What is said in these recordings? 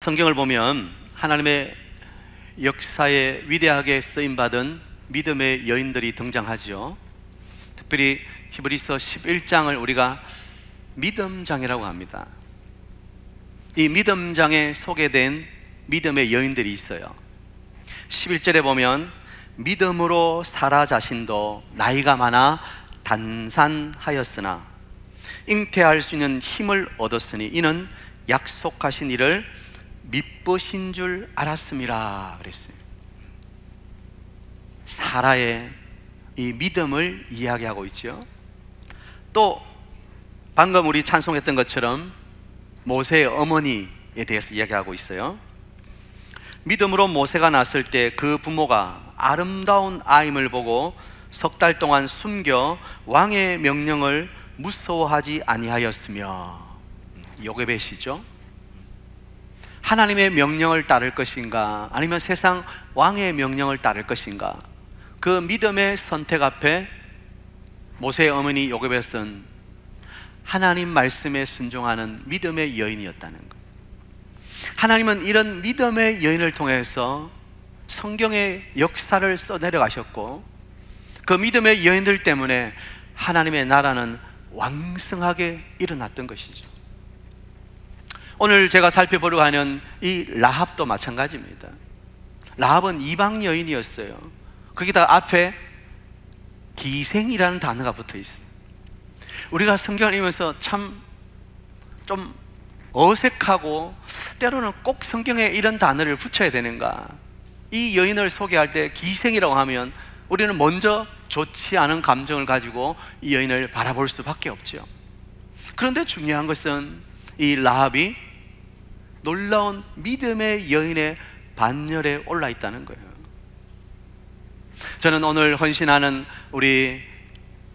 성경을 보면 하나님의 역사에 위대하게 쓰임받은 믿음의 여인들이 등장하죠. 특별히 히브리서 11장을 우리가 믿음장이라고 합니다. 이 믿음장에 소개된 믿음의 여인들이 있어요. 11절에 보면 믿음으로 사라 자신도 나이가 많아 단산하였으나 잉태할 수 있는 힘을 얻었으니 이는 약속하신 이를 미쁘신 줄 알았음이라 그랬어요. 사라의 이 믿음을 이야기하고 있죠. 또 방금 우리 찬송했던 것처럼 모세의 어머니에 대해서 이야기하고 있어요. 믿음으로 모세가 낳았을 때 그 부모가 아름다운 아임을 보고 석 달 동안 숨겨 왕의 명령을 무서워하지 아니하였으며, 요게벳이죠. 하나님의 명령을 따를 것인가 아니면 세상 왕의 명령을 따를 것인가, 그 믿음의 선택 앞에 모세의 어머니 요게벳은 하나님 말씀에 순종하는 믿음의 여인이었다는 것. 하나님은 이런 믿음의 여인을 통해서 성경의 역사를 써내려 가셨고, 그 믿음의 여인들 때문에 하나님의 나라는 왕성하게 일어났던 것이죠. 오늘 제가 살펴보려고 하는 이 라합도 마찬가지입니다. 라합은 이방 여인이었어요. 거기다 앞에 기생이라는 단어가 붙어 있어요. 우리가 성경을 읽으면서 참 좀 어색하고, 때로는 꼭 성경에 이런 단어를 붙여야 되는가, 이 여인을 소개할 때 기생이라고 하면 우리는 먼저 좋지 않은 감정을 가지고 이 여인을 바라볼 수밖에 없죠. 그런데 중요한 것은 이 라합이 놀라운 믿음의 여인의 반열에 올라 있다는 거예요. 저는 오늘 헌신하는 우리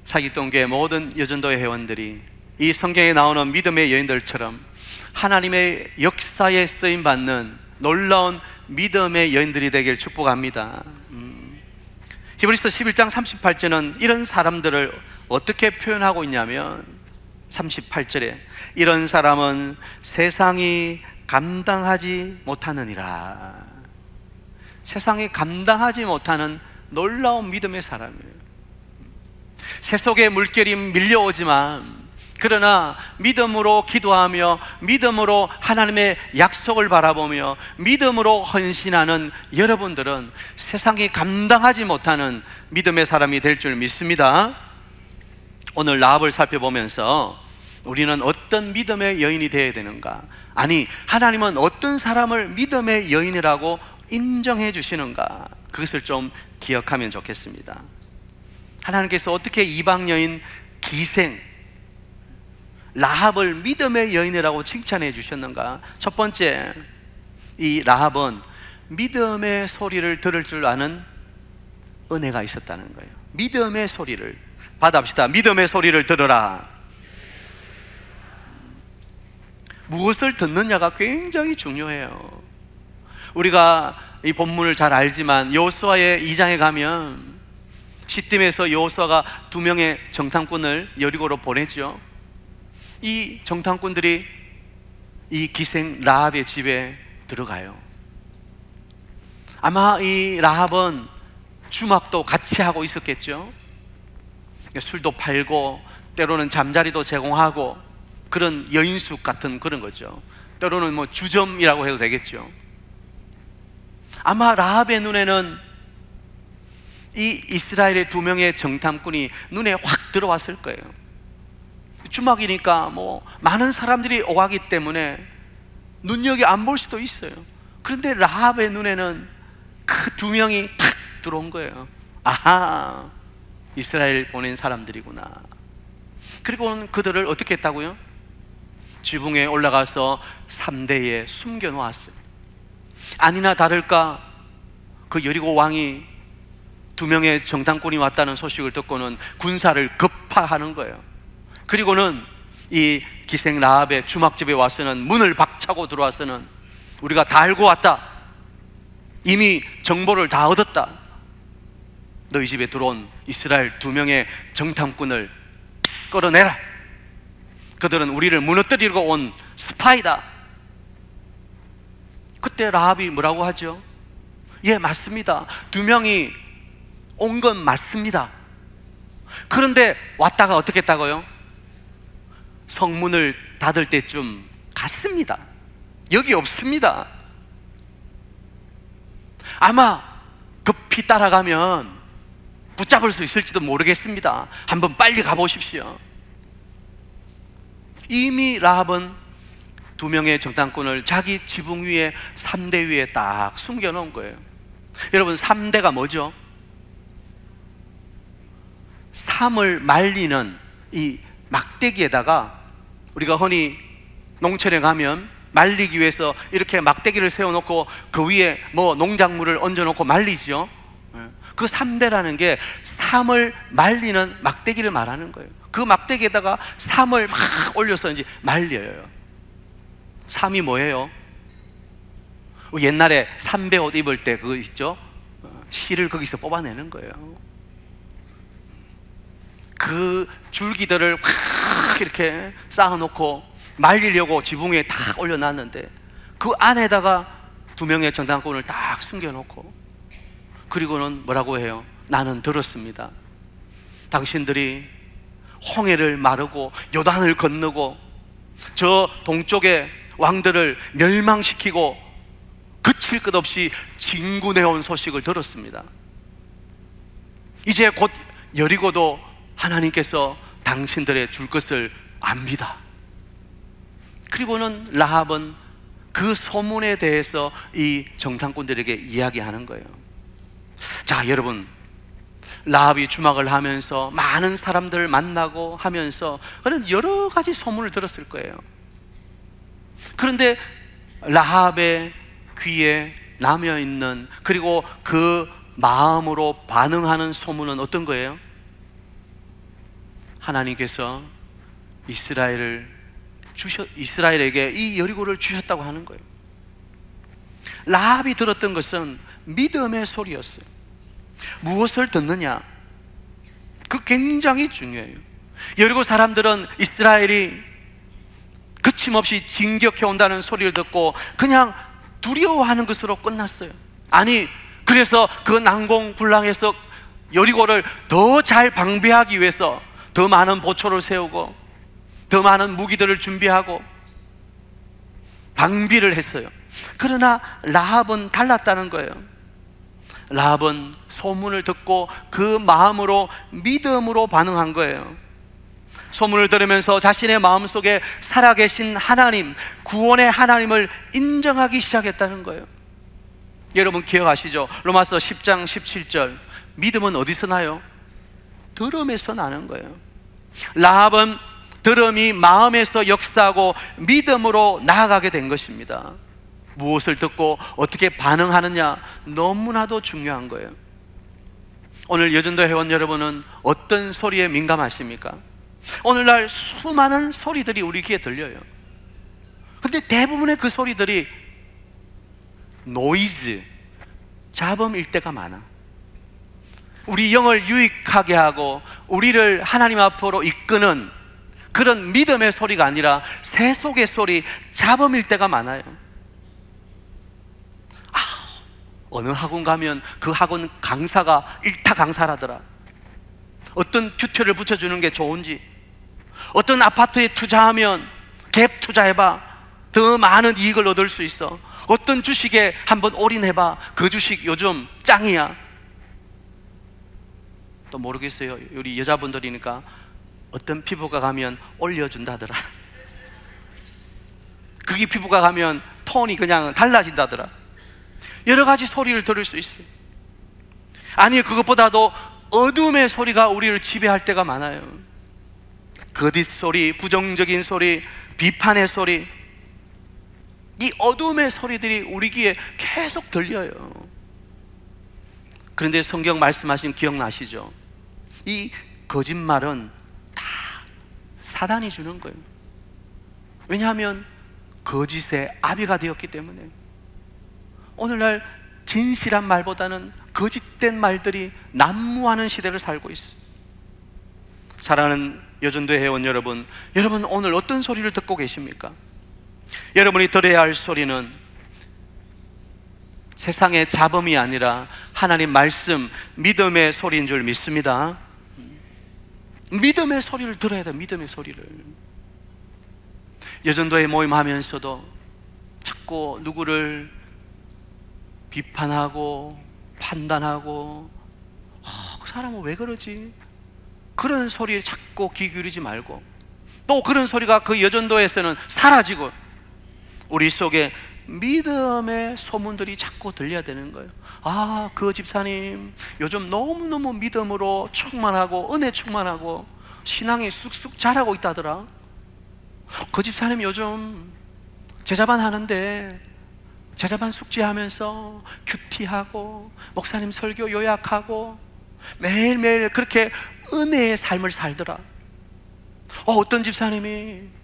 사기동교회 모든 여전도회 회원들이 이 성경에 나오는 믿음의 여인들처럼 하나님의 역사에 쓰임받는 놀라운 믿음의 여인들이 되길 축복합니다. 히브리서 11장 38절은 이런 사람들을 어떻게 표현하고 있냐면 38절에 이런 사람은 세상이 감당하지 못하느니라. 세상이 감당하지 못하는 놀라운 믿음의 사람이에요. 세속의 물결이 밀려오지만, 그러나 믿음으로 기도하며 믿음으로 하나님의 약속을 바라보며 믿음으로 헌신하는 여러분들은 세상이 감당하지 못하는 믿음의 사람이 될 줄 믿습니다. 오늘 라합을 살펴보면서 우리는 어떤 믿음의 여인이 되어야 되는가, 아니 하나님은 어떤 사람을 믿음의 여인이라고 인정해 주시는가, 그것을 좀 기억하면 좋겠습니다. 하나님께서 어떻게 이방 여인 기생 라합을 믿음의 여인이라고 칭찬해 주셨는가? 첫 번째, 이 라합은 믿음의 소리를 들을 줄 아는 은혜가 있었다는 거예요. 믿음의 소리를 받아봅시다. 믿음의 소리를 들으라. 무엇을 듣느냐가 굉장히 중요해요. 우리가 이 본문을 잘 알지만 여호수아의 2장에 가면 시딤에서 여호수아가 2명의 정탐꾼을 여리고로 보내죠. 이 정탐꾼들이 이 기생 라합의 집에 들어가요. 아마 이 라합은 주막도 같이 하고 있었겠죠. 술도 팔고 때로는 잠자리도 제공하고 그런 여인숙 같은 그런 거죠. 때로는 뭐 주점이라고 해도 되겠죠. 아마 라합의 눈에는 이 이스라엘의 2명의 정탐꾼이 눈에 확 들어왔을 거예요. 주막이니까 뭐 많은 사람들이 오가기 때문에 눈여겨 안 볼 수도 있어요. 그런데 라합의 눈에는 그 2명이 탁 들어온 거예요. 아하, 이스라엘 보낸 사람들이구나. 그리고는 그들을 어떻게 했다고요? 지붕에 올라가서 3대에 숨겨 놓았어요. 아니나 다를까 그 여리고 왕이 2명의 정탐꾼이 왔다는 소식을 듣고는 군사를 급파하는 거예요. 그리고는 이 기생 라합의 주막집에 와서는 문을 박차고 들어와서는 우리가 다 알고 왔다, 이미 정보를 다 얻었다, 너희 집에 들어온 이스라엘 2명의 정탐꾼을 끌어내라, 그들은 우리를 무너뜨리려고 온 스파이다. 그때 라합이 뭐라고 하죠? 예, 맞습니다. 두 명이 온 건 맞습니다. 그런데 왔다가 어떻게 했다고요? 성문을 닫을 때쯤 갔습니다. 여기 없습니다. 아마 급히 따라가면 붙잡을 수 있을지도 모르겠습니다. 한번 빨리 가보십시오. 이미 라합은 두 명의 정탐꾼을 자기 지붕 위에 3대 위에 딱 숨겨놓은 거예요. 여러분, 3대가 뭐죠? 삶을 말리는 이 막대기에다가, 우리가 흔히 농촌에 가면 말리기 위해서 이렇게 막대기를 세워놓고 그 위에 뭐 농작물을 얹어놓고 말리죠. 그 3대라는 게 삶을 말리는 막대기를 말하는 거예요. 그 막대기에다가 삶을 막 올려서 이제 말려요. 삶이 뭐예요? 옛날에 삼배 옷 입을 때 그거 있죠? 실을 거기서 뽑아내는 거예요. 그 줄기들을 막 이렇게 쌓아놓고 말리려고 지붕에 딱 올려놨는데, 그 안에다가 두 명의 정탐꾼을 딱 숨겨놓고, 그리고는 뭐라고 해요? 나는 들었습니다. 당신들이 홍해를 마르고 요단을 건너고 저 동쪽의 왕들을 멸망시키고 그칠 것 없이 진군해온 소식을 들었습니다. 이제 곧 여리고도 하나님께서 당신들의 줄 것을 압니다. 그리고는 라합은 그 소문에 대해서 이 정탐꾼들에게 이야기하는 거예요. 자, 여러분, 라합이 주막을 하면서 많은 사람들을 만나고 하면서 그런 여러 가지 소문을 들었을 거예요. 그런데 라합의 귀에 남아있는, 그리고 그 마음으로 반응하는 소문은 어떤 거예요? 하나님께서 이스라엘에게 이 여리고를 주셨다고 하는 거예요. 라합이 들었던 것은 믿음의 소리였어요. 무엇을 듣느냐? 그 굉장히 중요해요. 여리고 사람들은 이스라엘이 그침없이 진격해 온다는 소리를 듣고 그냥 두려워하는 것으로 끝났어요. 아니, 그래서 그 난공불락에서 여리고를 더 잘 방비하기 위해서 더 많은 보초를 세우고 더 많은 무기들을 준비하고 방비를 했어요. 그러나 라합은 달랐다는 거예요. 라합은 소문을 듣고 그 마음으로, 믿음으로 반응한 거예요. 소문을 들으면서 자신의 마음속에 살아계신 하나님, 구원의 하나님을 인정하기 시작했다는 거예요. 여러분 기억하시죠? 로마서 10장 17절, 믿음은 어디서 나요? 들음에서 나는 거예요. 라합은 들음이 마음에서 역사하고 믿음으로 나아가게 된 것입니다. 무엇을 듣고 어떻게 반응하느냐, 너무나도 중요한 거예요. 오늘 여전도 회원 여러분은 어떤 소리에 민감하십니까? 오늘날 수많은 소리들이 우리 귀에 들려요. 근데 대부분의 그 소리들이 노이즈, 잡음일 때가 많아. 우리 영을 유익하게 하고 우리를 하나님 앞으로 이끄는 그런 믿음의 소리가 아니라 세속의 소리, 잡음일 때가 많아요. 어느 학원 가면 그 학원 강사가 일타 강사라더라. 어떤 튜터를 붙여주는 게 좋은지, 어떤 아파트에 투자하면 갭 투자해봐, 더 많은 이익을 얻을 수 있어. 어떤 주식에 한번 올인해봐, 그 주식 요즘 짱이야. 또 모르겠어요. 우리 여자분들이니까 어떤 피부과 가면 올려준다더라. 거기 피부과 가면 톤이 그냥 달라진다더라. 여러 가지 소리를 들을 수 있어요. 아니, 그것보다도 어둠의 소리가 우리를 지배할 때가 많아요. 거짓 소리, 부정적인 소리, 비판의 소리, 이 어둠의 소리들이 우리 귀에 계속 들려요. 그런데 성경 말씀하신 기억나시죠? 이 거짓말은 다 사단이 주는 거예요. 왜냐하면 거짓의 아비가 되었기 때문에. 오늘날 진실한 말보다는 거짓된 말들이 난무하는 시대를 살고 있어요. 사랑하는 여전도 회원 여러분, 여러분 오늘 어떤 소리를 듣고 계십니까? 여러분이 들어야 할 소리는 세상의 잡음이 아니라 하나님 말씀, 믿음의 소리인 줄 믿습니다. 믿음의 소리를 들어야 돼요. 믿음의 소리를. 여전도에 모임하면서도 자꾸 누구를 비판하고 판단하고 그 사람은 왜 그러지? 그런 소리에 자꾸 귀 기울이지 말고, 또 그런 소리가 그 여전도에서는 사라지고 우리 속에 믿음의 소문들이 자꾸 들려야 되는 거예요. 아, 그 집사님 요즘 너무너무 믿음으로 충만하고 은혜 충만하고 신앙이 쑥쑥 자라고 있다더라. 그 집사님 요즘 제자반 하는데 제자반 숙제하면서 큐티하고 목사님 설교 요약하고 매일매일 그렇게 은혜의 삶을 살더라. 어떤 집사님이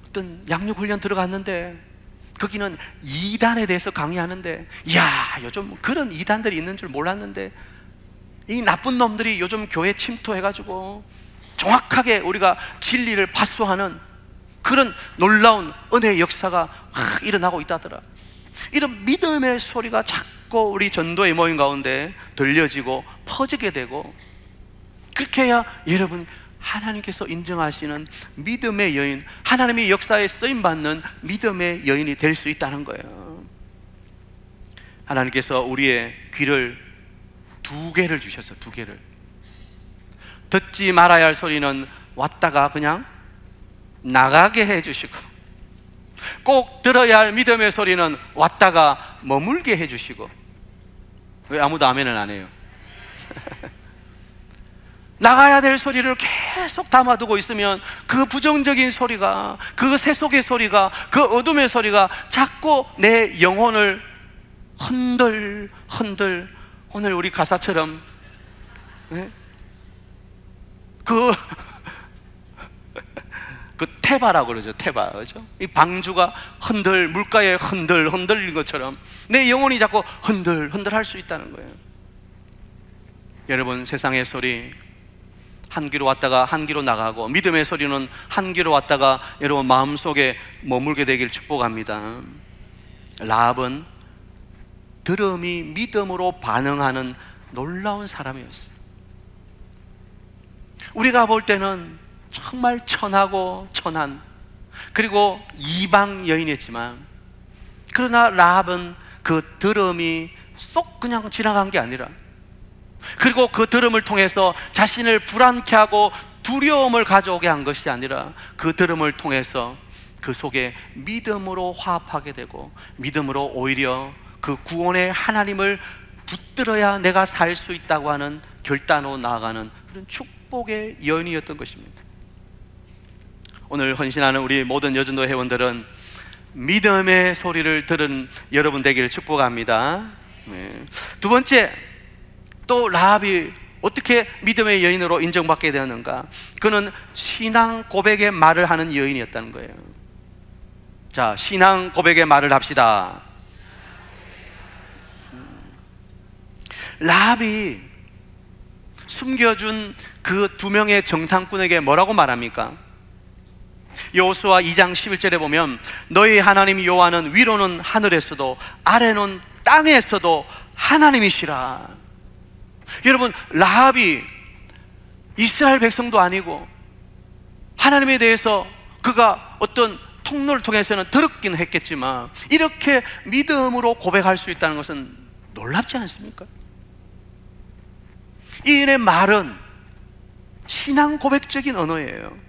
어떤 양육훈련 들어갔는데 거기는 이단에 대해서 강의하는데, 이야, 요즘 그런 이단들이 있는 줄 몰랐는데 이 나쁜 놈들이 요즘 교회 침투해가지고 정확하게 우리가 진리를 파수하는 그런 놀라운 은혜의 역사가 일어나고 있다더라. 이런 믿음의 소리가 자꾸 우리 전도의 모임 가운데 들려지고 퍼지게 되고, 그렇게 해야 여러분 하나님께서 인정하시는 믿음의 여인, 하나님의 역사에 쓰임받는 믿음의 여인이 될 수 있다는 거예요. 하나님께서 우리의 귀를 두 개를 주셨어요. 두 개를. 듣지 말아야 할 소리는 왔다가 그냥 나가게 해주시고, 꼭 들어야 할 믿음의 소리는 왔다가 머물게 해주시고. 왜 아무도 아멘은 안 해요? 나가야 될 소리를 계속 담아두고 있으면 그 부정적인 소리가, 그 세속의 소리가, 그 어둠의 소리가 자꾸 내 영혼을 흔들 오늘 우리 가사처럼, 네? 그 태바라고 그러죠. 태바, 그죠? 이 방주가 물가에 흔들린 것처럼 내 영혼이 자꾸 흔들 할 수 있다는 거예요. 여러분, 세상의 소리 한 귀로 왔다가 한 귀로 나가고, 믿음의 소리는 한 귀로 왔다가 여러분 마음속에 머물게 되길 축복합니다. 라합은 들음이 믿음으로 반응하는 놀라운 사람이었어요. 우리가 볼 때는 정말 천하고 천한, 그리고 이방 여인이었지만, 그러나 라합은 그 들음이 쏙 그냥 지나간 게 아니라, 그리고 그 들음을 통해서 자신을 불안케 하고 두려움을 가져오게 한 것이 아니라, 그 들음을 통해서 그 속에 믿음으로 화합하게 되고, 믿음으로 오히려 그 구원의 하나님을 붙들어야 내가 살 수 있다고 하는 결단으로 나아가는 그런 축복의 여인이었던 것입니다. 오늘 헌신하는 우리 모든 여전도 회원들은 믿음의 소리를 들은 여러분 되기를 축복합니다. 네. 두 번째, 또 라합이 어떻게 믿음의 여인으로 인정받게 되었는가? 그는 신앙 고백의 말을 하는 여인이었다는 거예요. 자, 신앙 고백의 말을 합시다. 라합이 숨겨준 그 두 명의 정탐꾼에게 뭐라고 말합니까? 여호수아 2장 11절에 보면, 너희 하나님 여호와는 위로는 하늘에서도 아래는 땅에서도 하나님이시라. 여러분, 라합이 이스라엘 백성도 아니고 하나님에 대해서 그가 어떤 통로를 통해서는 들었긴 했겠지만, 이렇게 믿음으로 고백할 수 있다는 것은 놀랍지 않습니까? 이인의 말은 신앙 고백적인 언어예요.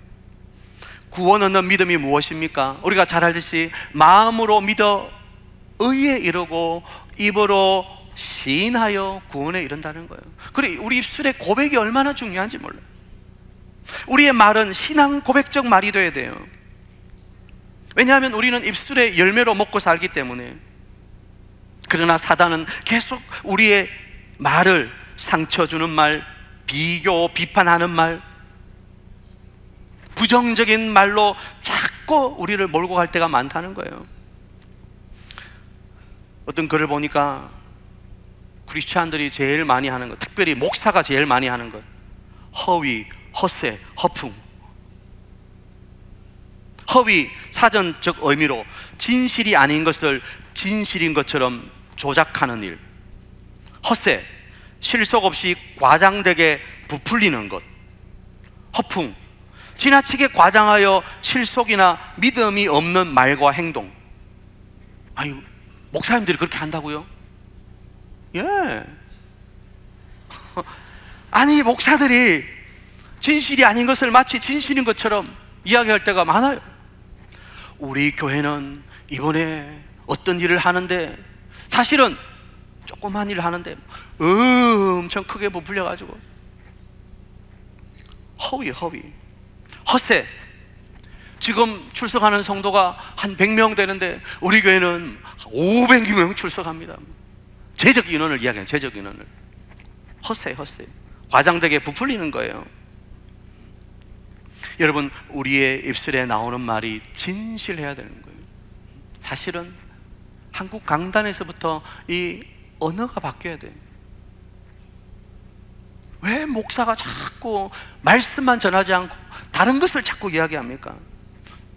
구원 얻는 믿음이 무엇입니까? 우리가 잘 알듯이 마음으로 믿어 의에 이르고 입으로 시인하여 구원에 이른다는 거예요. 그래, 우리 입술의 고백이 얼마나 중요한지 몰라요. 우리의 말은 신앙 고백적 말이 돼야 돼요. 왜냐하면 우리는 입술의 열매로 먹고 살기 때문에. 그러나 사단은 계속 우리의 말을 상처 주는 말, 비교, 비판하는 말, 부정적인 말로 자꾸 우리를 몰고 갈 때가 많다는 거예요. 어떤 글을 보니까 크리스찬들이 제일 많이 하는 것, 특별히 목사가 제일 많이 하는 것, 허위, 허세, 허풍. 허위, 사전적 의미로 진실이 아닌 것을 진실인 것처럼 조작하는 일. 헛새, 실속 없이 과장되게 부풀리는 것. 허풍, 지나치게 과장하여 실속이나 믿음이 없는 말과 행동. 아니, 목사님들이 그렇게 한다고요? 예. 아니, 목사들이 진실이 아닌 것을 마치 진실인 것처럼 이야기할 때가 많아요. 우리 교회는 이번에 어떤 일을 하는데, 사실은 조그만 일을 하는데 엄청 크게 부풀려가지고 허위, 헛새. 지금 출석하는 성도가 한 100명 되는데 우리 교회는 500명 출석합니다. 제적 인원을 이야기해요. 제적 인원을. 헛새. 과장되게 부풀리는 거예요. 여러분, 우리의 입술에 나오는 말이 진실해야 되는 거예요. 사실은 한국 강단에서부터 이 언어가 바뀌어야 돼요. 왜 목사가 자꾸 말씀만 전하지 않고 다른 것을 자꾸 이야기합니까?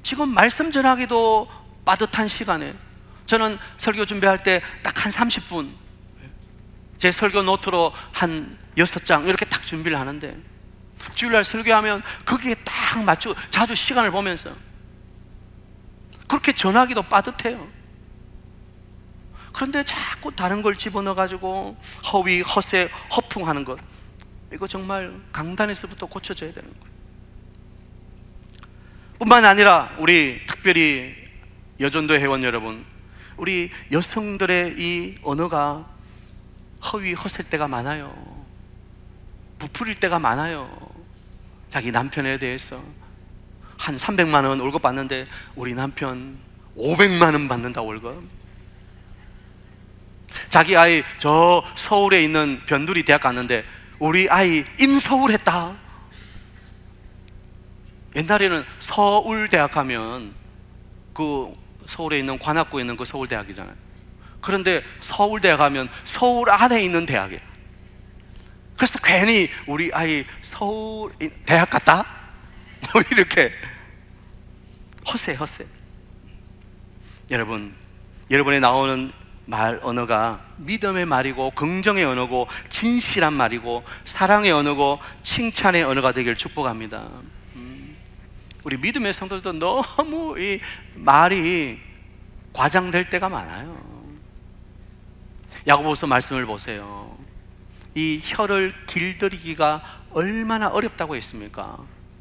지금 말씀 전하기도 빠듯한 시간에 저는 설교 준비할 때 딱 한 30분 제 설교 노트로 한 6장 이렇게 딱 준비를 하는데, 주일날 설교하면 거기에 딱 맞추고 자주 시간을 보면서 그렇게 전하기도 빠듯해요. 그런데 자꾸 다른 걸 집어넣어가지고 허위, 헛새, 허풍하는 것, 이거 정말 강단에서부터 고쳐져야 되는 거예요. 뿐만 아니라 우리 특별히 여전도 회원 여러분, 우리 여성들의 이 언어가 허위, 헛셀 때가 많아요. 부풀릴 때가 많아요. 자기 남편에 대해서 한 300만 원 월급 받는데 우리 남편 500만 원 받는다 월급. 자기 아이 저 서울에 있는 변두리 대학 갔는데 우리 아이 인서울 했다. 옛날에는 서울대학 하면 그 서울에 있는 관악구에 있는 그 서울대학이잖아요. 그런데 서울대학 하면 서울 안에 있는 대학이에요. 그래서 괜히 우리 아이 서울 대학 갔다? 뭐 이렇게 헛새. 여러분, 여러분이 나오는 말 언어가 믿음의 말이고 긍정의 언어고 진실한 말이고 사랑의 언어고 칭찬의 언어가 되길 축복합니다. 우리 믿음의 성도들도 너무 이 말이 과장될 때가 많아요. 야고보서 말씀을 보세요. 이 혀를 길들이기가 얼마나 어렵다고 했습니까?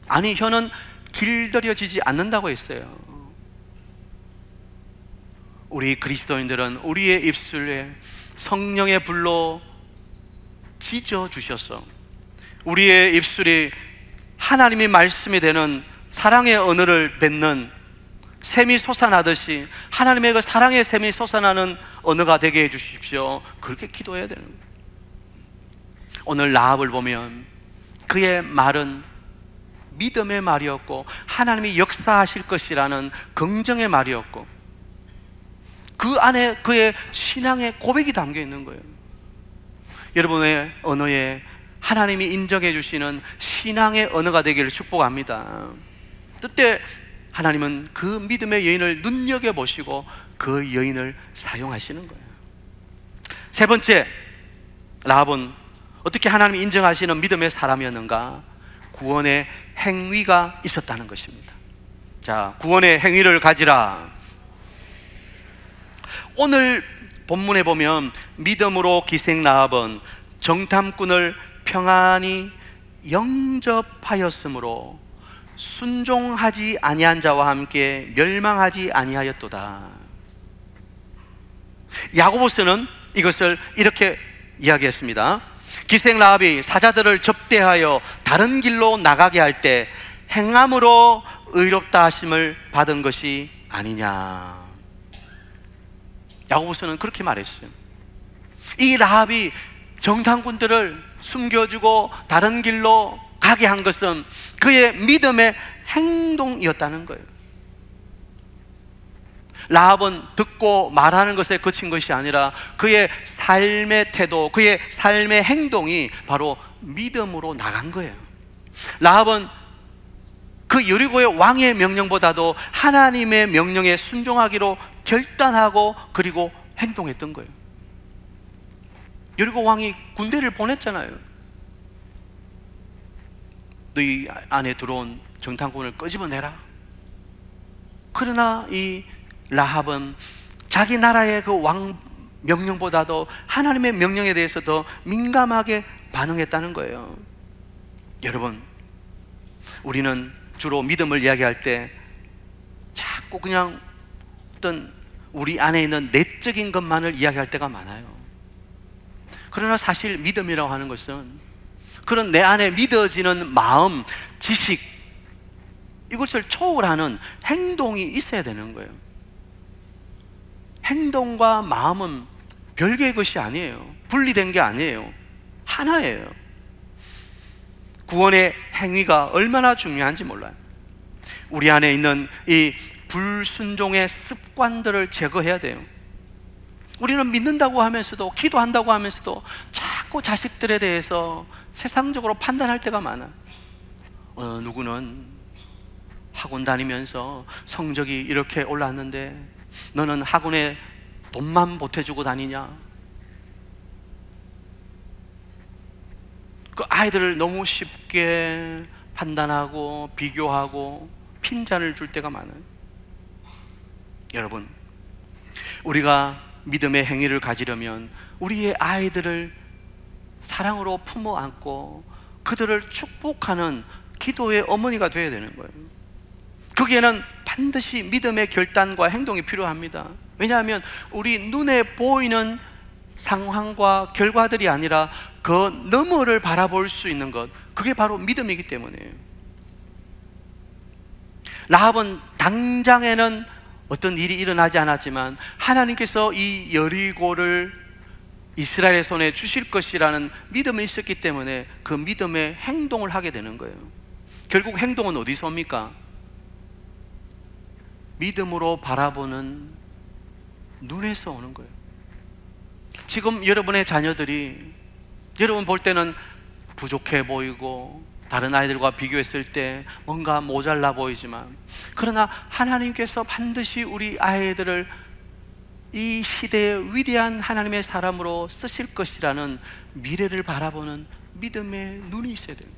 아니, 혀는 길들여지지 않는다고 했어요. 우리 그리스도인들은 우리의 입술에 성령의 불로 찢어주셔서 우리의 입술이 하나님의 말씀이 되는 사랑의 언어를 뱉는 샘이 솟아나듯이 하나님의 그 사랑의 샘이 솟아나는 언어가 되게 해주십시오. 그렇게 기도해야 되는 거예요. 오늘 라합을 보면 그의 말은 믿음의 말이었고 하나님이 역사하실 것이라는 긍정의 말이었고 그 안에 그의 신앙의 고백이 담겨 있는 거예요. 여러분의 언어에 하나님이 인정해 주시는 신앙의 언어가 되기를 축복합니다. 그때 하나님은 그 믿음의 여인을 눈여겨보시고 그 여인을 사용하시는 거예요. 세 번째, 라합은 어떻게 하나님이 인정하시는 믿음의 사람이었는가? 구원의 행위가 있었다는 것입니다. 자, 구원의 행위를 가지라. 오늘 본문에 보면 믿음으로 기생 라합은 정탐꾼을 평안히 영접하였으므로 순종하지 아니한 자와 함께 멸망하지 아니하였도다. 야고보서는 이것을 이렇게 이야기했습니다. 기생 라합이 사자들을 접대하여 다른 길로 나가게 할 때 행함으로 의롭다 하심을 받은 것이 아니냐. 야고보서는 그렇게 말했어요. 이 라합이 정탐꾼들을 숨겨주고 다른 길로 가게 한 것은 그의 믿음의 행동이었다는 거예요. 라합은 듣고 말하는 것에 그친 것이 아니라 그의 삶의 태도, 그의 삶의 행동이 바로 믿음으로 나간 거예요. 라합은 그 여리고의 왕의 명령보다도 하나님의 명령에 순종하기로 결단하고 그리고 행동했던 거예요. 여리고 왕이 군대를 보냈잖아요. 너희 안에 들어온 정탐꾼을 끄집어내라. 그러나 이 라합은 자기 나라의 그 왕 명령보다도 하나님의 명령에 대해서 더 민감하게 반응했다는 거예요. 여러분, 우리는 주로 믿음을 이야기할 때 자꾸 그냥 어떤 우리 안에 있는 내적인 것만을 이야기할 때가 많아요. 그러나 사실 믿음이라고 하는 것은 그런 내 안에 믿어지는 마음, 지식, 이것을 초월하는 행동이 있어야 되는 거예요. 행동과 마음은 별개의 것이 아니에요. 분리된 게 아니에요. 하나예요. 구원의 행위가 얼마나 중요한지 몰라요. 우리 안에 있는 이 불순종의 습관들을 제거해야 돼요. 우리는 믿는다고 하면서도, 기도한다고 하면서도 자꾸 자식들에 대해서 세상적으로 판단할 때가 많아요. 누구는 학원 다니면서 성적이 이렇게 올랐는데 너는 학원에 돈만 보태주고 다니냐? 그 아이들을 너무 쉽게 판단하고 비교하고 핀잔을 줄 때가 많아요. 여러분, 우리가 믿음의 행위를 가지려면 우리의 아이들을 사랑으로 품어 안고 그들을 축복하는 기도의 어머니가 되어야 되는 거예요. 거기에는 반드시 믿음의 결단과 행동이 필요합니다. 왜냐하면 우리 눈에 보이는 상황과 결과들이 아니라 그 너머를 바라볼 수 있는 것, 그게 바로 믿음이기 때문이에요. 라합은 당장에는 어떤 일이 일어나지 않았지만 하나님께서 이 여리고를 이스라엘의 손에 주실 것이라는 믿음이 있었기 때문에 그 믿음의 행동을 하게 되는 거예요. 결국 행동은 어디서 옵니까? 믿음으로 바라보는 눈에서 오는 거예요. 지금 여러분의 자녀들이 여러분 볼 때는 부족해 보이고 다른 아이들과 비교했을 때 뭔가 모자라 보이지만, 그러나 하나님께서 반드시 우리 아이들을 이 시대의 위대한 하나님의 사람으로 쓰실 것이라는 미래를 바라보는 믿음의 눈이 있어야 돼요.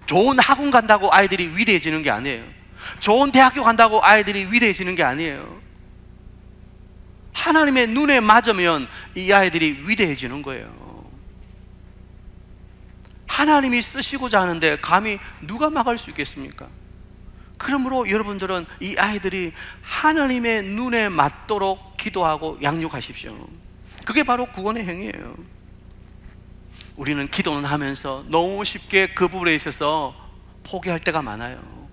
좋은 학원 간다고 아이들이 위대해지는 게 아니에요. 좋은 대학교 간다고 아이들이 위대해지는 게 아니에요. 하나님의 눈에 맞으면 이 아이들이 위대해지는 거예요. 하나님이 쓰시고자 하는데 감히 누가 막을 수 있겠습니까? 그러므로 여러분들은 이 아이들이 하나님의 눈에 맞도록 기도하고 양육하십시오. 그게 바로 구원의 행위예요. 우리는 기도는 하면서 너무 쉽게 그 부분에 있어서 포기할 때가 많아요.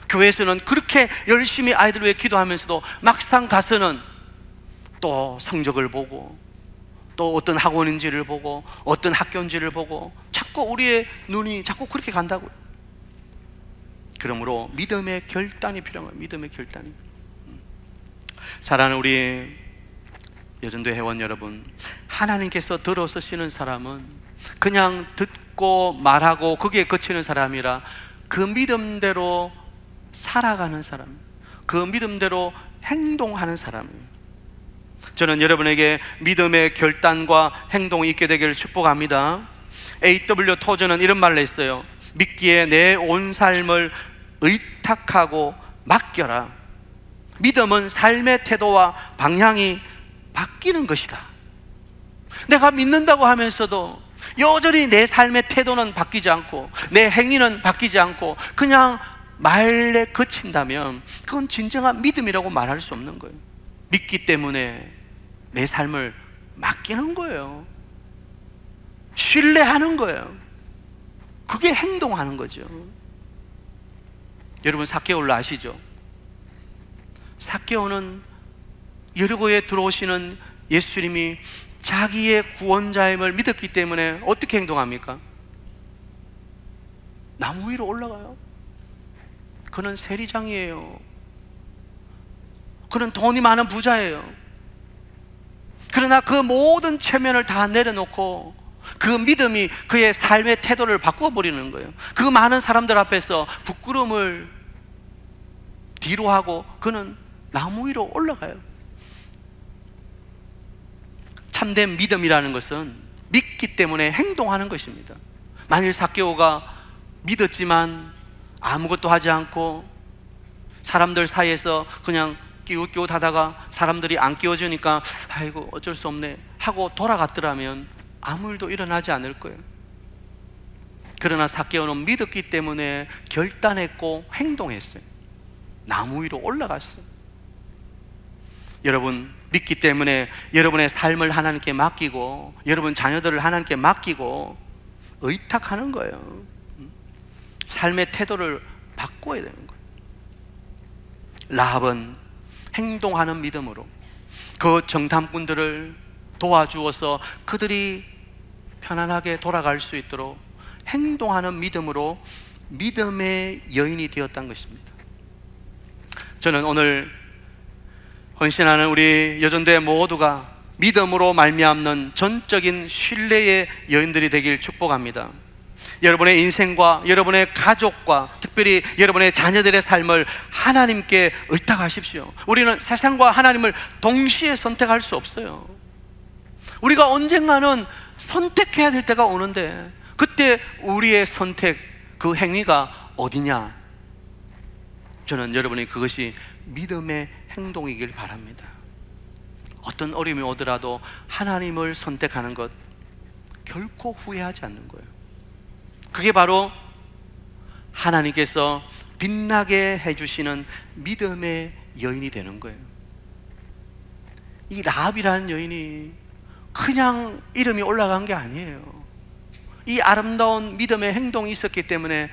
교회에서는 그렇게 열심히 아이들 위해 기도하면서도 막상 가서는 또 성적을 보고 또 어떤 학원인지를 보고 어떤 학교인지를 보고 자꾸 우리의 눈이 자꾸 그렇게 간다고요. 그러므로 믿음의 결단이 필요한 거예요. 믿음의 결단이. 사랑하는 우리 여전도 회원 여러분, 하나님께서 들어 쓰시는 사람은 그냥 듣고 말하고 거기에 그치는 사람이라 그 믿음대로 살아가는 사람, 그 믿음대로 행동하는 사람이에요. 저는 여러분에게 믿음의 결단과 행동이 있게 되기를 축복합니다. A.W. 토저는 이런 말을 했어요. 믿기에 내 온 삶을 의탁하고 맡겨라. 믿음은 삶의 태도와 방향이 바뀌는 것이다. 내가 믿는다고 하면서도 여전히 내 삶의 태도는 바뀌지 않고 내 행위는 바뀌지 않고 그냥 말에 그친다면 그건 진정한 믿음이라고 말할 수 없는 거예요. 믿기 때문에 내 삶을 맡기는 거예요. 신뢰하는 거예요. 그게 행동하는 거죠. 여러분 삭개오를 아시죠? 삭개오는 여리고에 들어오시는 예수님이 자기의 구원자임을 믿었기 때문에 어떻게 행동합니까? 나무 위로 올라가요. 그는 세리장이에요. 그는 돈이 많은 부자예요. 그러나 그 모든 체면을 다 내려놓고 그 믿음이 그의 삶의 태도를 바꿔버리는 거예요. 그 많은 사람들 앞에서 부끄러움을 뒤로 하고 그는 나무 위로 올라가요. 참된 믿음이라는 것은 믿기 때문에 행동하는 것입니다. 만일 삭개오가 믿었지만 아무것도 하지 않고 사람들 사이에서 그냥 끼웃끼웃하다가 사람들이 안 끼워주니까 아이고 어쩔 수 없네 하고 돌아갔더라면 아무 일도 일어나지 않을 거예요. 그러나 삭개오는 믿었기 때문에 결단했고 행동했어요. 나무 위로 올라갔어요. 여러분, 믿기 때문에 여러분의 삶을 하나님께 맡기고 여러분 자녀들을 하나님께 맡기고 의탁하는 거예요. 삶의 태도를 바꿔야 되는 거예요. 라합은 행동하는 믿음으로 그 정탐꾼들을 도와주어서 그들이 편안하게 돌아갈 수 있도록 행동하는 믿음으로 믿음의 여인이 되었다는 것입니다. 저는 오늘 헌신하는 우리 여전도의 모두가 믿음으로 말미암는 전적인 신뢰의 여인들이 되길 축복합니다. 여러분의 인생과 여러분의 가족과 특별히 여러분의 자녀들의 삶을 하나님께 의탁하십시오. 우리는 세상과 하나님을 동시에 선택할 수 없어요. 우리가 언젠가는 선택해야 될 때가 오는데 그때 우리의 선택, 그 행위가 어디냐? 저는 여러분이 그것이 믿음의 행동이길 바랍니다. 어떤 어려움이 오더라도 하나님을 선택하는 것 결코 후회하지 않는 거예요. 그게 바로 하나님께서 빛나게 해주시는 믿음의 여인이 되는 거예요. 이 라합이라는 여인이 그냥 이름이 올라간 게 아니에요. 이 아름다운 믿음의 행동이 있었기 때문에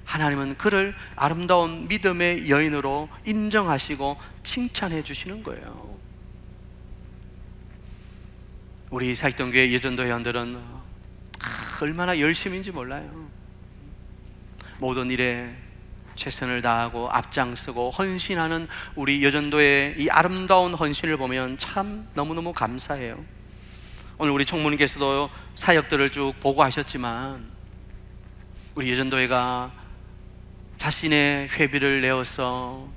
하나님은 그를 아름다운 믿음의 여인으로 인정하시고 칭찬해 주시는 거예요. 우리 사익동교회 여전도 회원들은 얼마나 열심인지 몰라요. 모든 일에 최선을 다하고 앞장서고 헌신하는 우리 여전도의 이 아름다운 헌신을 보면 참 너무너무 감사해요. 오늘 우리 총무님께서도 사역들을 쭉 보고하셨지만 우리 여전도회가 자신의 회비를 내어서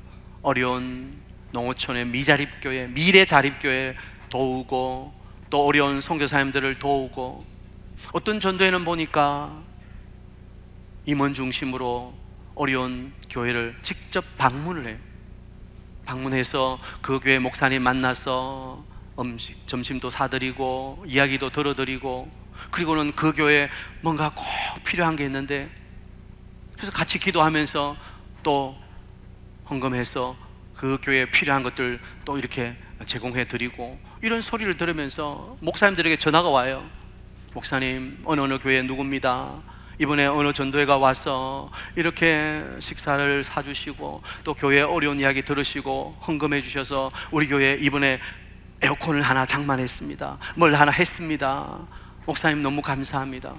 어려운 농어촌의 미자립교회, 미래자립교회 도우고 또 어려운 선교사님들을 도우고 어떤 전도회는 보니까 임원 중심으로 어려운 교회를 직접 방문을 해요. 방문해서 그 교회 목사님 만나서 점심도 사드리고 이야기도 들어드리고 그리고는 그 교회에 뭔가 꼭 필요한 게 있는데 그래서 같이 기도하면서 또 헌금해서 그 교회에 필요한 것들 또 이렇게 제공해 드리고 이런 소리를 들으면서 목사님들에게 전화가 와요. 목사님 어느 교회 누굽니다. 이번에 어느 전도회가 와서 이렇게 식사를 사주시고 또 교회 어려운 이야기 들으시고 헌금해 주셔서 우리 교회 이번에 에어컨을 하나 장만했습니다. 뭘 하나 했습니다. 목사님 너무 감사합니다.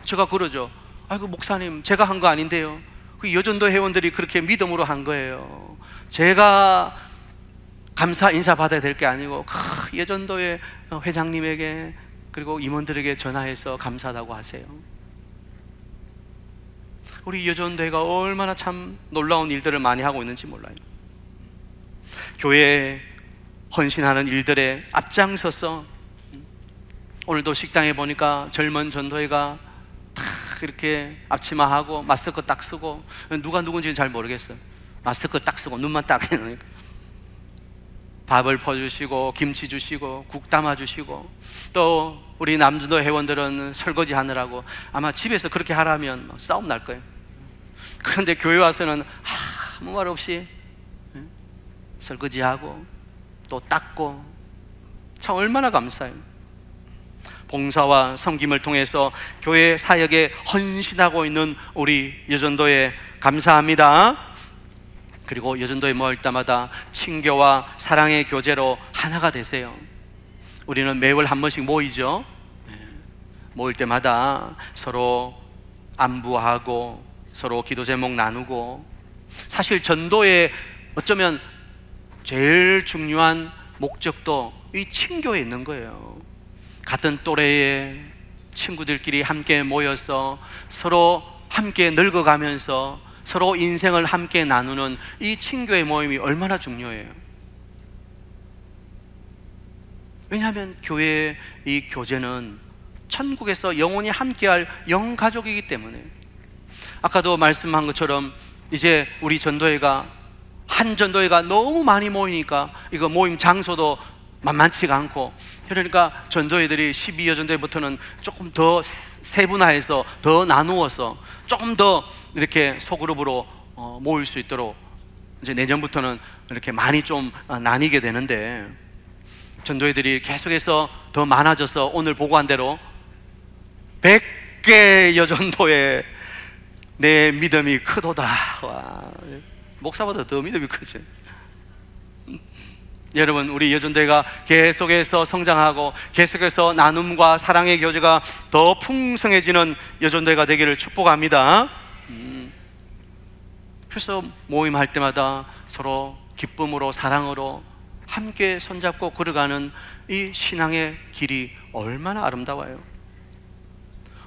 제가 그러죠. 아이고 목사님 제가 한 거 아닌데요. 그 여전도 회원들이 그렇게 믿음으로 한 거예요. 제가 감사 인사 받아야 될 게 아니고 여전도의 회장님에게 그리고 임원들에게 전화해서 감사하다고 하세요. 우리 여전도회가 얼마나 참 놀라운 일들을 많이 하고 있는지 몰라요. 교회에 헌신하는 일들에 앞장서서 오늘도 식당에 보니까 젊은 전도회가 다 이렇게 앞치마하고 마스크 딱 쓰고 누가 누군지는 잘 모르겠어요. 마스크 딱 쓰고 눈만 딱 밥을 퍼주시고 김치 주시고 국 담아주시고 또 우리 남전도 회원들은 설거지 하느라고 아마 집에서 그렇게 하라면 싸움 날 거예요. 그런데 교회 와서는 아무 말 없이 설거지하고 또 닦고 참 얼마나 감사해요. 봉사와 섬김을 통해서 교회 사역에 헌신하고 있는 우리 여전도에 감사합니다. 그리고 여전도에 모일 때마다 친교와 사랑의 교제로 하나가 되세요. 우리는 매월 한 번씩 모이죠. 모일 때마다 서로 안부하고 서로 기도 제목 나누고 사실 전도에 어쩌면 제일 중요한 목적도 이 친교에 있는 거예요. 같은 또래의 친구들끼리 함께 모여서 서로 함께 늙어가면서 서로 인생을 함께 나누는 이 친교의 모임이 얼마나 중요해요. 왜냐하면 교회의 이 교제는 천국에서 영원히 함께할 영가족이기 때문에. 아까도 말씀한 것처럼 이제 우리 전도회가 한 전도회가 너무 많이 모이니까 이거 모임 장소도 만만치가 않고, 그러니까 전도회들이 12여 전도회부터는 조금 더 세분화해서 더 나누어서 조금 더 이렇게 소그룹으로 모일 수 있도록 이제 내년부터는 이렇게 많이 좀 나뉘게 되는데, 전도회들이 계속해서 더 많아져서 오늘 보고한 대로 100개 여전도회 내 믿음이 크도다. 와, 목사보다 더 믿음이 크지. 여러분, 우리 여전도회가 계속해서 성장하고 계속해서 나눔과 사랑의 교제가 더 풍성해지는 여전도회가 되기를 축복합니다. 그래서 모임할 때마다 서로 기쁨으로 사랑으로 함께 손잡고 걸어가는 이 신앙의 길이 얼마나 아름다워요.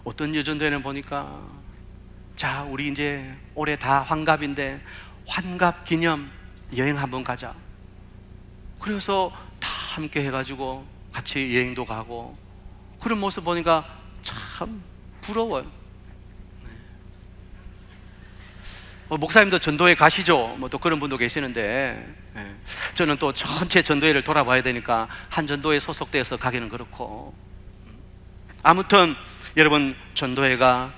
어떤 여전도회는 보니까, 자, 우리 이제 올해 다 환갑인데 환갑 기념 여행 한번 가자. 그래서 다 함께 해가지고 같이 여행도 가고, 그런 모습 보니까 참 부러워요. 목사님도 전도회 가시죠? 뭐 또 그런 분도 계시는데, 저는 또 전체 전도회를 돌아봐야 되니까 한 전도회 소속돼서 가기는 그렇고. 아무튼 여러분, 전도회가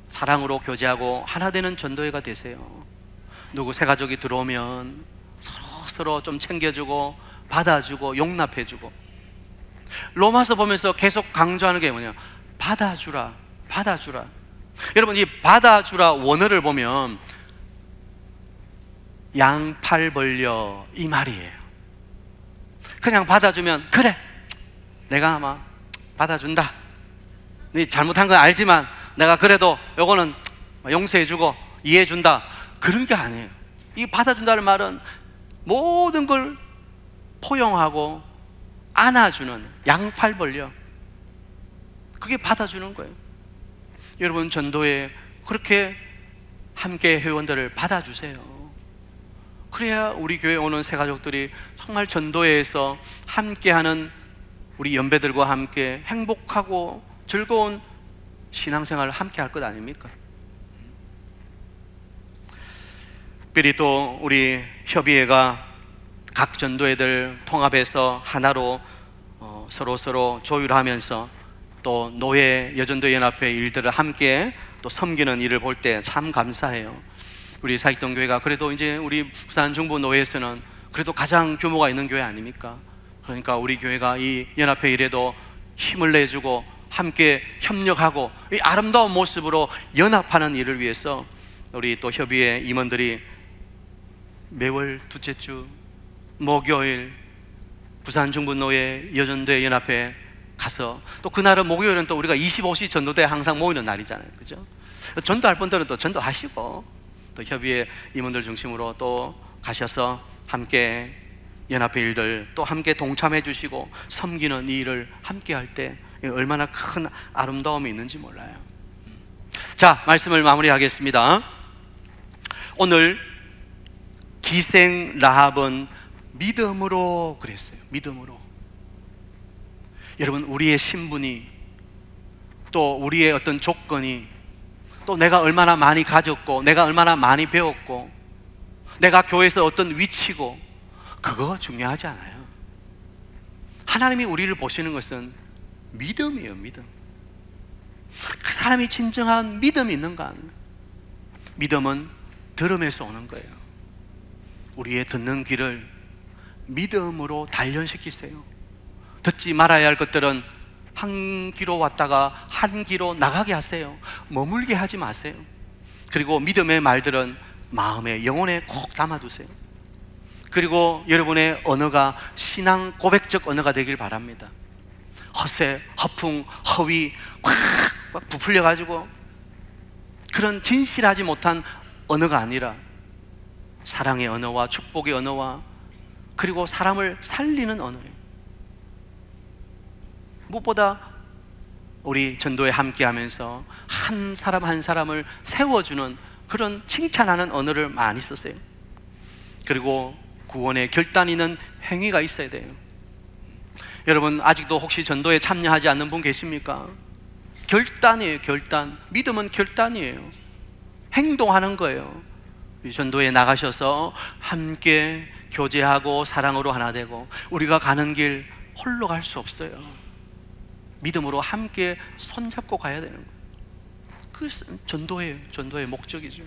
사랑으로 교제하고 하나 되는 전도회가 되세요. 누구 새 가족이 들어오면 서로 좀 챙겨주고 받아주고 용납해주고. 로마서 보면서 계속 강조하는 게 뭐냐? 받아주라, 받아주라. 여러분, 이 받아주라 원어를 보면 양팔 벌려 이 말이에요. 그냥 받아주면, 그래, 내가 아마 받아준다, 네 잘못한 건 알지만 내가 그래도 요거는 용서해주고 이해해준다, 그런 게 아니에요. 이 받아준다는 말은 모든 걸 포용하고 안아주는, 양팔 벌려, 그게 받아주는 거예요. 여러분, 전도에 그렇게 함께 회원들을 받아주세요. 그래야 우리 교회 오는 새가족들이 정말 전도회에서 함께하는 우리 연배들과 함께 행복하고 즐거운 신앙생활을 함께 할 것 아닙니까? 특별히 또 우리 협의회가 각 전도회들 통합해서 하나로 서로 조율하면서 또 노예 여전도 연합회 일들을 함께 또 섬기는 일을 볼 때 참 감사해요. 우리 사익동교회가 그래도 이제 우리 부산 중부 노예에서는 그래도 가장 규모가 있는 교회 아닙니까? 그러니까 우리 교회가 이 연합회 일에도 힘을 내주고 함께 협력하고 이 아름다운 모습으로 연합하는 일을 위해서 우리 또 협의회 임원들이 매월 둘째 주 목요일 부산 중부 노예 여전도회 연합회 가서, 또 그날은 목요일은 또 우리가 25시 전도대 항상 모이는 날이잖아요, 그죠? 전도할 분들은 또 전도하시고 또 협의회 임원들 중심으로 또 가셔서 함께 연합회 일들 또 함께 동참해 주시고 섬기는 이 일을 함께 할 때 얼마나 큰 아름다움이 있는지 몰라요. 자, 말씀을 마무리하겠습니다. 오늘 기생 라합은 믿음으로 그랬어요. 믿음으로. 여러분, 우리의 신분이, 또 우리의 어떤 조건이, 또 내가 얼마나 많이 가졌고 내가 얼마나 많이 배웠고 내가 교회에서 어떤 위치고, 그거 중요하지 않아요. 하나님이 우리를 보시는 것은 믿음이에요. 믿음. 그 사람이 진정한 믿음이 있는가? 믿음은 들음에서 오는 거예요. 우리의 듣는 귀를 믿음으로 단련시키세요. 듣지 말아야 할 것들은 한 귀로 왔다가 한 귀로 나가게 하세요. 머물게 하지 마세요. 그리고 믿음의 말들은 마음에, 영혼에 꼭 담아두세요. 그리고 여러분의 언어가 신앙 고백적 언어가 되길 바랍니다. 허세, 허풍, 허위 꽉 부풀려가지고 그런 진실하지 못한 언어가 아니라 사랑의 언어와 축복의 언어와 그리고 사람을 살리는 언어예요. 무엇보다 우리 전도에 함께 하면서 한 사람 한 사람을 세워주는 그런 칭찬하는 언어를 많이 썼어요. 그리고 구원의 결단 있는 행위가 있어야 돼요. 여러분, 아직도 혹시 전도에 참여하지 않는 분 계십니까? 결단이에요. 결단. 믿음은 결단이에요. 행동하는 거예요. 전도에 나가셔서 함께 교제하고 사랑으로 하나 되고, 우리가 가는 길 홀로 갈 수 없어요. 믿음으로 함께 손잡고 가야 되는 거예요. 그 전도예요. 전도의 목적이죠.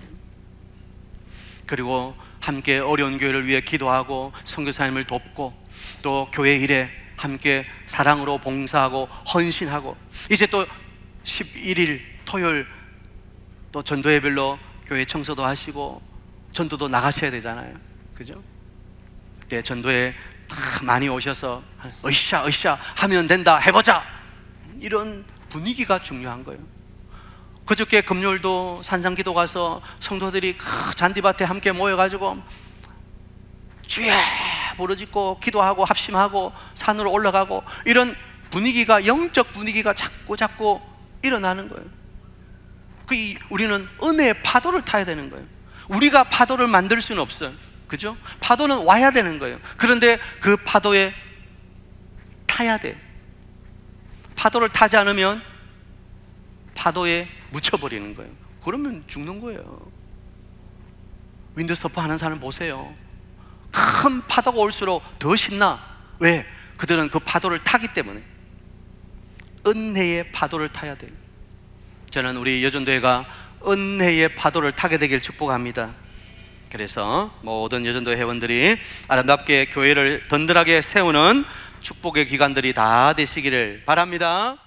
그리고 함께 어려운 교회를 위해 기도하고 선교사님을 돕고, 또 교회 일에 함께 사랑으로 봉사하고 헌신하고, 이제 또 11일 토요일 또 전도예별로 교회 청소도 하시고 전도도 나가셔야 되잖아요. 그죠? 네, 전도에 다 많이 오셔서 으쌰 하면 된다, 해보자, 이런 분위기가 중요한 거예요. 그저께 금요일도 산상기도 가서 성도들이 잔디밭에 함께 모여가지고 주여 부르짖고 기도하고 합심하고 산으로 올라가고, 이런 분위기가, 영적 분위기가 자꾸 일어나는 거예요. 우리는 은혜의 파도를 타야 되는 거예요. 우리가 파도를 만들 수는 없어요. 그죠? 파도는 와야 되는 거예요. 그런데 그 파도에 타야 돼요. 파도를 타지 않으면 파도에 묻혀버리는 거예요. 그러면 죽는 거예요. 윈드서퍼 하는 사람 보세요. 큰 파도가 올수록 더 신나. 왜? 그들은 그 파도를 타기 때문에. 은혜의 파도를 타야 돼요. 저는 우리 여전도회가 은혜의 파도를 타게 되길 축복합니다. 그래서 모든 여전도 회원들이 아름답게 교회를 든든하게 세우는 축복의 기간들이 다 되시기를 바랍니다.